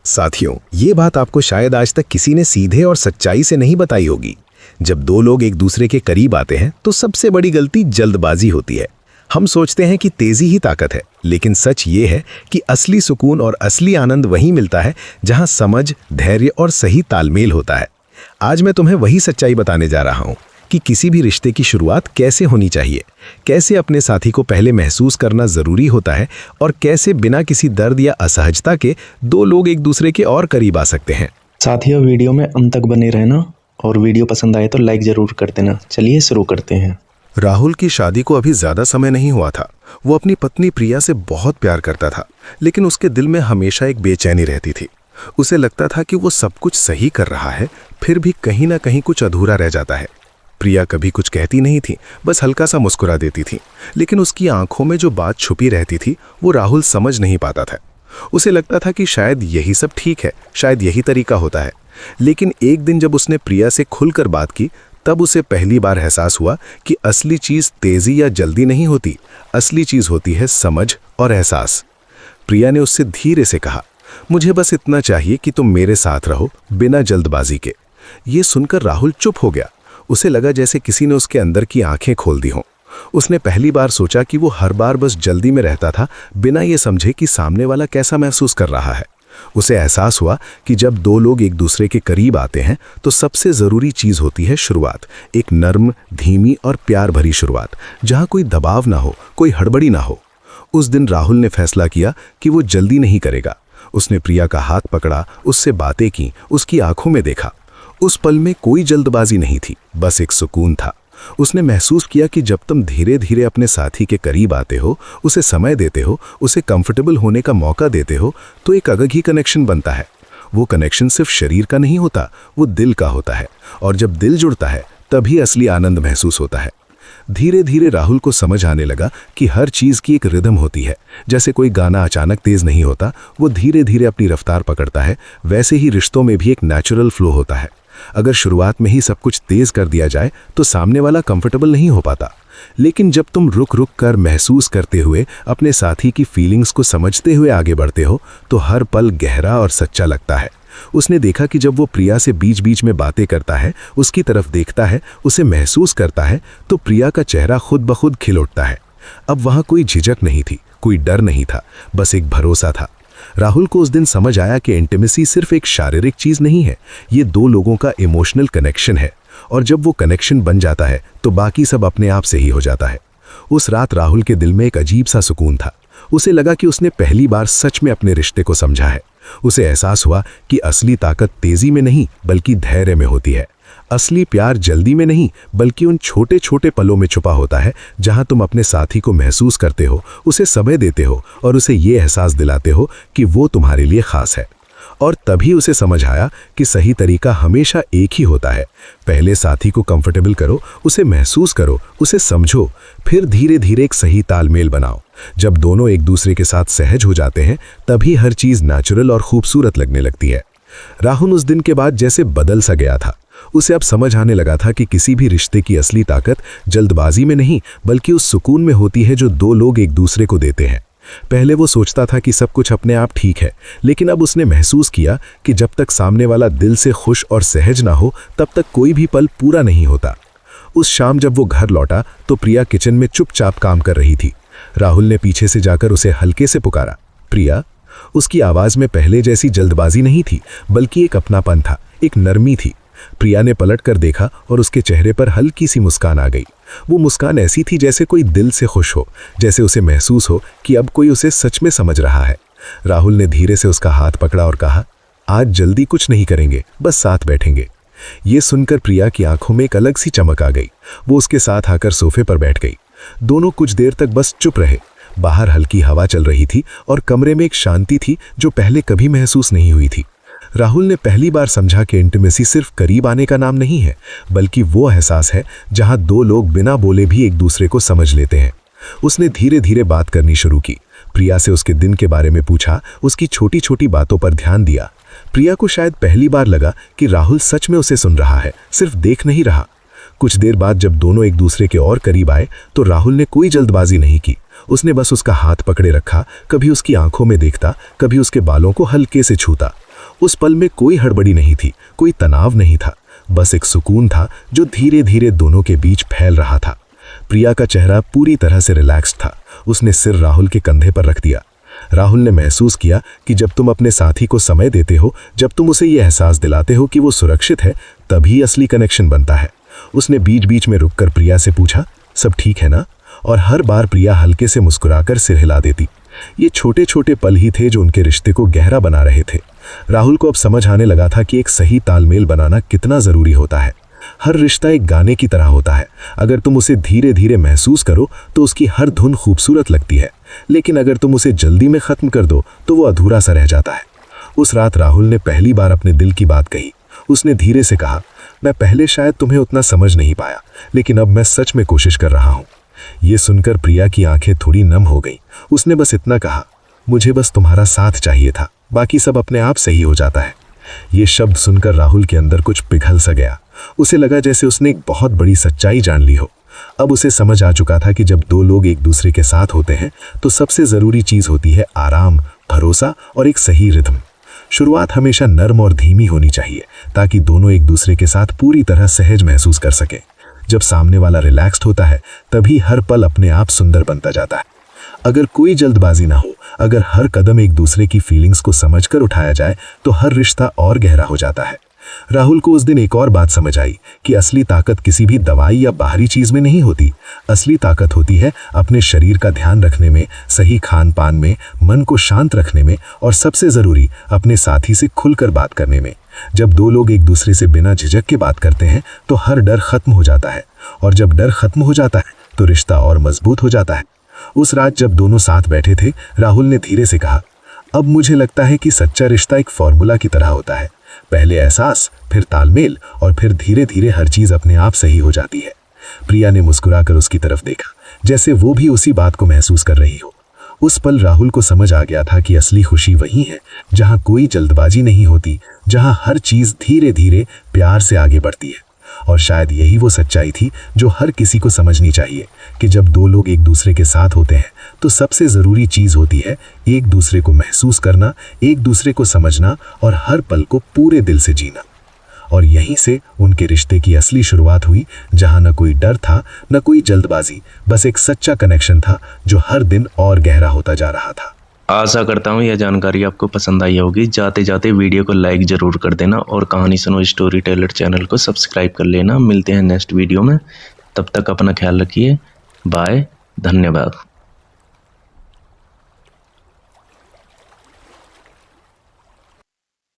साथियों, ये बात आपको शायद आज तक किसी ने सीधे और सच्चाई से नहीं बताई होगी। जब दो लोग एक दूसरे के करीब आते हैं तो सबसे बड़ी गलती जल्दबाजी होती है। हम सोचते हैं कि तेजी ही ताकत है, लेकिन सच ये है कि असली सुकून और असली आनंद वहीं मिलता है जहां समझ, धैर्य और सही तालमेल होता है। आज मैं तुम्हें वही सच्चाई बताने जा रहा हूं कि किसी भी रिश्ते की शुरुआत कैसे होनी चाहिए, कैसे अपने साथी को पहले महसूस करना ज़रूरी होता है और कैसे बिना किसी दर्द या असहजता के दो लोग एक दूसरे के और करीब आ सकते हैं। साथियों, वीडियो में अंत तक बने रहना और वीडियो पसंद आए तो लाइक ज़रूर कर देना। चलिए शुरू करते हैं। राहुल की शादी को अभी ज़्यादा समय नहीं हुआ था। वो अपनी पत्नी प्रिया से बहुत प्यार करता था, लेकिन उसके दिल में हमेशा एक बेचैनी रहती थी। उसे लगता था कि वो सब कुछ सही कर रहा है, फिर भी कहीं ना कहीं कुछ अधूरा रह जाता है। प्रिया कभी कुछ कहती नहीं थी, बस हल्का सा मुस्कुरा देती थी, लेकिन उसकी आंखों में जो बात छुपी रहती थी वो राहुल समझ नहीं पाता था। उसे लगता था कि शायद यही सब ठीक है, शायद यही तरीका होता है। लेकिन एक दिन जब उसने प्रिया से खुलकर बात की, तब उसे पहली बार एहसास हुआ कि असली चीज़ तेज़ी या जल्दी नहीं होती, असली चीज़ होती है समझ और एहसास। प्रिया ने उससे धीरे से कहा, मुझे बस इतना चाहिए कि तुम मेरे साथ रहो, बिना जल्दबाजी के। ये सुनकर राहुल चुप हो गया। उसे लगा जैसे किसी ने उसके अंदर की आंखें खोल दी हों। उसने पहली बार सोचा कि वो हर बार बस जल्दी में रहता था, बिना ये समझे कि सामने वाला कैसा महसूस कर रहा है। उसे एहसास हुआ कि जब दो लोग एक दूसरे के करीब आते हैं तो सबसे ज़रूरी चीज़ होती है शुरुआत, एक नर्म, धीमी और प्यार भरी शुरुआत, जहाँ कोई दबाव ना हो, कोई हड़बड़ी ना हो। उस दिन राहुल ने फैसला किया कि वो जल्दी नहीं करेगा। उसने प्रिया का हाथ पकड़ा, उससे बातें की, उसकी आंखों में देखा। उस पल में कोई जल्दबाजी नहीं थी, बस एक सुकून था। उसने महसूस किया कि जब तुम धीरे धीरे अपने साथी के करीब आते हो, उसे समय देते हो, उसे कंफर्टेबल होने का मौका देते हो, तो एक अलग ही कनेक्शन बनता है। वो कनेक्शन सिर्फ शरीर का नहीं होता, वो दिल का होता है। और जब दिल जुड़ता है तभी असली आनंद महसूस होता है। धीरे धीरे राहुल को समझ आने लगा कि हर चीज़ की एक रिदम होती है। जैसे कोई गाना अचानक तेज़ नहीं होता, वो धीरे धीरे अपनी रफ्तार पकड़ता है, वैसे ही रिश्तों में भी एक नेचुरल फ्लो होता है। अगर शुरुआत में ही सब कुछ तेज कर दिया जाए तो सामने वाला कंफर्टेबल नहीं हो पाता। लेकिन जब तुम रुक रुक कर महसूस करते हुए अपने साथी की फीलिंग्स को समझते हुए आगे बढ़ते हो तो हर पल गहरा और सच्चा लगता है। उसने देखा कि जब वो प्रिया से बीच बीच में बातें करता है, उसकी तरफ देखता है, उसे महसूस करता है, तो प्रिया का चेहरा खुद ब खुद खिल उठता है। अब वहाँ कोई झिझक नहीं थी, कोई डर नहीं था, बस एक भरोसा था। राहुल को उस दिन समझ आया कि इंटीमेसी सिर्फ एक शारीरिक चीज़ नहीं है, ये दो लोगों का इमोशनल कनेक्शन है। और जब वो कनेक्शन बन जाता है तो बाकी सब अपने आप से ही हो जाता है। उस रात राहुल के दिल में एक अजीब सा सुकून था। उसे लगा कि उसने पहली बार सच में अपने रिश्ते को समझा है। उसे एहसास हुआ कि असली ताकत तेज़ी में नहीं बल्कि धैर्य में होती है। असली प्यार जल्दी में नहीं बल्कि उन छोटे छोटे पलों में छुपा होता है, जहां तुम अपने साथी को महसूस करते हो, उसे समय देते हो और उसे ये एहसास दिलाते हो कि वो तुम्हारे लिए खास है। और तभी उसे समझ आया कि सही तरीका हमेशा एक ही होता है। पहले साथी को कंफर्टेबल करो, उसे महसूस करो, उसे समझो, फिर धीरे धीरे एक सही तालमेल बनाओ। जब दोनों एक दूसरे के साथ सहज हो जाते हैं तभी हर चीज़ नेचुरल और खूबसूरत लगने लगती है। राहुल उस दिन के बाद जैसे बदल सा गया था। उसे अब समझ आने लगा था कि किसी भी रिश्ते की असली ताकत जल्दबाजी में नहीं बल्कि उस सुकून में होती है जो दो लोग एक दूसरे को देते हैं। पहले वो सोचता था कि सब कुछ अपने आप ठीक है, लेकिन अब उसने महसूस किया कि जब तक सामने वाला दिल से खुश और सहज ना हो तब तक कोई भी पल पूरा नहीं होता। उस शाम जब वो घर लौटा तो प्रिया किचन में चुपचाप काम कर रही थी। राहुल ने पीछे से जाकर उसे हल्के से पुकारा, प्रिया। उसकी आवाज़ में पहले जैसी जल्दबाजी नहीं थी बल्कि एक अपनापन था, एक नरमी थी। प्रिया ने पलट कर देखा और उसके चेहरे पर हल्की सी मुस्कान आ गई। वो मुस्कान ऐसी थी जैसे कोई दिल से खुश हो, जैसे उसे महसूस हो कि अब कोई उसे सच में समझ रहा है। राहुल ने धीरे से उसका हाथ पकड़ा और कहा, आज जल्दी कुछ नहीं करेंगे, बस साथ बैठेंगे। ये सुनकर प्रिया की आंखों में एक अलग सी चमक आ गई। वो उसके साथ आकर सोफे पर बैठ गई। दोनों कुछ देर तक बस चुप रहे। बाहर हल्की हवा चल रही थी और कमरे में एक शांति थी जो पहले कभी महसूस नहीं हुई थी। राहुल ने पहली बार समझा कि इंटीमेसी सिर्फ करीब आने का नाम नहीं है बल्कि वो एहसास है जहां दो लोग बिना बोले भी एक दूसरे को समझ लेते हैं। उसने धीरे धीरे बात करनी शुरू की। प्रिया से उसके दिन के बारे में पूछा, उसकी छोटी छोटी बातों पर ध्यान दिया। प्रिया को शायद पहली बार लगा कि राहुल सच में उसे सुन रहा है, सिर्फ देख नहीं रहा। कुछ देर बाद जब दोनों एक दूसरे के और करीब आए तो राहुल ने कोई जल्दबाजी नहीं की। उसने बस उसका हाथ पकड़े रखा, कभी उसकी आंखों में देखता, कभी उसके बालों को हल्के से छूता। उस पल में कोई हड़बड़ी नहीं थी, कोई तनाव नहीं था, बस एक सुकून था जो धीरे धीरे दोनों के बीच फैल रहा था। प्रिया का चेहरा पूरी तरह से रिलैक्स्ड था। उसने सिर राहुल के कंधे पर रख दिया। राहुल ने महसूस किया कि जब तुम अपने साथी को समय देते हो, जब तुम उसे यह एहसास दिलाते हो कि वो सुरक्षित है, तभी असली कनेक्शन बनता है। उसने बीच बीच में रुककर प्रिया से पूछा, सब ठीक है ना? और हर बार प्रिया हल्के से मुस्कुराकर सिर हिला देती। ये छोटे छोटे पल ही थे जो उनके रिश्ते को गहरा बना रहे थे। राहुल को अब समझ आने लगा था कि एक सही तालमेल बनाना कितना ज़रूरी होता है। हर रिश्ता एक गाने की तरह होता है। अगर तुम उसे धीरे धीरे महसूस करो तो उसकी हर धुन खूबसूरत लगती है, लेकिन अगर तुम उसे जल्दी में ख़त्म कर दो तो वो अधूरा सा रह जाता है। उस रात राहुल ने पहली बार अपने दिल की बात कही। उसने धीरे से कहा, मैं पहले शायद तुम्हें उतना समझ नहीं पाया, लेकिन अब मैं सच में कोशिश कर रहा हूँ। ये सुनकर प्रिया की आंखें थोड़ी नम हो गईं। उसने बस इतना कहा, मुझे बस तुम्हारा साथ चाहिए था, बाकी सब अपने आप सही हो जाता है। ये शब्द सुनकर राहुल के अंदर कुछ पिघल सा गया। उसे लगा जैसे उसने एक बहुत बड़ी सच्चाई जान ली हो। अब उसे समझ आ चुका था कि जब दो लोग एक दूसरे के साथ होते हैं तो सबसे ज़रूरी चीज़ होती है आराम, भरोसा और एक सही रिदम। शुरुआत हमेशा नर्म और धीमी होनी चाहिए ताकि दोनों एक दूसरे के साथ पूरी तरह सहज महसूस कर सकें। जब सामने वाला रिलैक्स्ड होता है तभी हर पल अपने आप सुंदर बनता जाता है। अगर कोई जल्दबाजी ना हो, अगर हर कदम एक दूसरे की फीलिंग्स को समझकर उठाया जाए तो हर रिश्ता और गहरा हो जाता है। राहुल को उस दिन एक और बात समझ आई कि असली ताकत किसी भी दवाई या बाहरी चीज में नहीं होती। असली ताकत होती है अपने शरीर का ध्यान रखने में, सही खान पान में, मन को शांत रखने में और सबसे जरूरी अपने साथी से खुलकर बात करने में। जब दो लोग एक दूसरे से बिना झिझक के बात करते हैं तो हर डर खत्म हो जाता है, और जब डर खत्म हो जाता है तो रिश्ता और मजबूत हो जाता है। उस रात जब दोनों साथ बैठे थे, राहुल ने धीरे से कहा, अब मुझे लगता है कि सच्चा रिश्ता एक फॉर्मूला की तरह होता है। पहले एहसास, फिर तालमेल और फिर धीरे धीरे हर चीज अपने आप सही हो जाती है। प्रिया ने मुस्कुराकर उसकी तरफ देखा, जैसे वो भी उसी बात को महसूस कर रही हो। उस पल राहुल को समझ आ गया था कि असली खुशी वही है जहां कोई जल्दबाजी नहीं होती, जहां हर चीज धीरे धीरे प्यार से आगे बढ़ती है। और शायद यही वो सच्चाई थी जो हर किसी को समझनी चाहिए कि जब दो लोग एक दूसरे के साथ होते हैं तो सबसे ज़रूरी चीज़ होती है एक दूसरे को महसूस करना, एक दूसरे को समझना और हर पल को पूरे दिल से जीना। और यहीं से उनके रिश्ते की असली शुरुआत हुई, जहां न कोई डर था, न कोई जल्दबाजी, बस एक सच्चा कनेक्शन था जो हर दिन और गहरा होता जा रहा था। आशा करता हूँ यह जानकारी आपको पसंद आई होगी। जाते जाते वीडियो को लाइक ज़रूर कर देना और कहानी सुनो स्टोरी टेलर चैनल को सब्सक्राइब कर लेना। मिलते हैं नेक्स्ट वीडियो में, तब तक अपना ख्याल रखिए। बाय, धन्यवाद।